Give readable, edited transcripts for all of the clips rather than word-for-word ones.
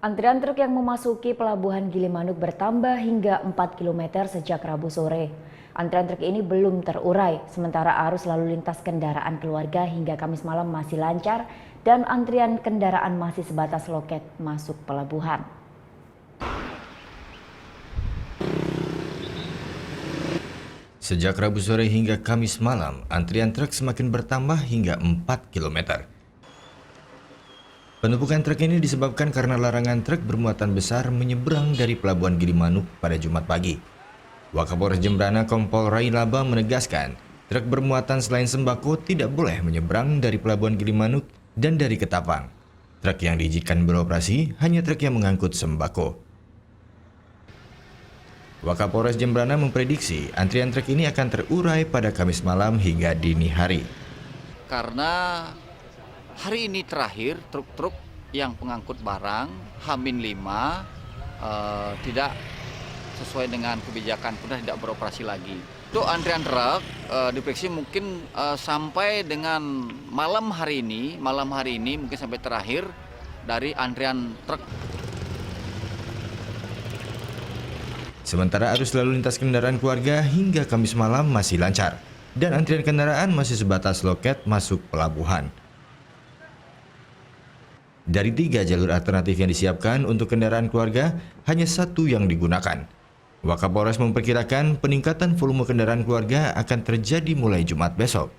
Antrian truk yang memasuki pelabuhan Gilimanuk bertambah hingga 4 km sejak Rabu sore. Antrian truk ini belum terurai, sementara arus lalu lintas kendaraan keluarga hingga Kamis malam masih lancar dan antrian kendaraan masih sebatas loket masuk pelabuhan. Sejak Rabu sore hingga Kamis malam, antrian truk semakin bertambah hingga 4 km. Penumpukan truk ini disebabkan karena larangan truk bermuatan besar menyeberang dari Pelabuhan Gilimanuk pada Jumat pagi. Wakapolres Jembrana Kompol Rai Laba menegaskan, truk bermuatan selain sembako tidak boleh menyeberang dari Pelabuhan Gilimanuk dan dari Ketapang. Truk yang diizinkan beroperasi hanya truk yang mengangkut sembako. Wakapolres Jembrana memprediksi antrian truk ini akan terurai pada Kamis malam hingga dini hari. Karena hari ini terakhir truk-truk yang pengangkut barang H-5 tidak sesuai dengan kebijakan, sudah tidak beroperasi lagi. Untuk antrian truk diprediksi mungkin sampai dengan malam hari ini mungkin sampai terakhir dari antrian truk. Sementara arus lalu lintas kendaraan keluarga hingga Kamis malam masih lancar dan antrian kendaraan masih sebatas loket masuk pelabuhan. Dari 3 jalur alternatif yang disiapkan untuk kendaraan keluarga, hanya 1 yang digunakan. Wakapolres memperkirakan peningkatan volume kendaraan keluarga akan terjadi mulai Jumat besok.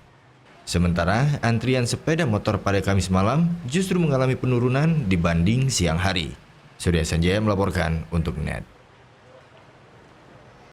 Sementara antrian sepeda motor pada Kamis malam justru mengalami penurunan dibanding siang hari. Surya Sanjaya melaporkan untuk NET.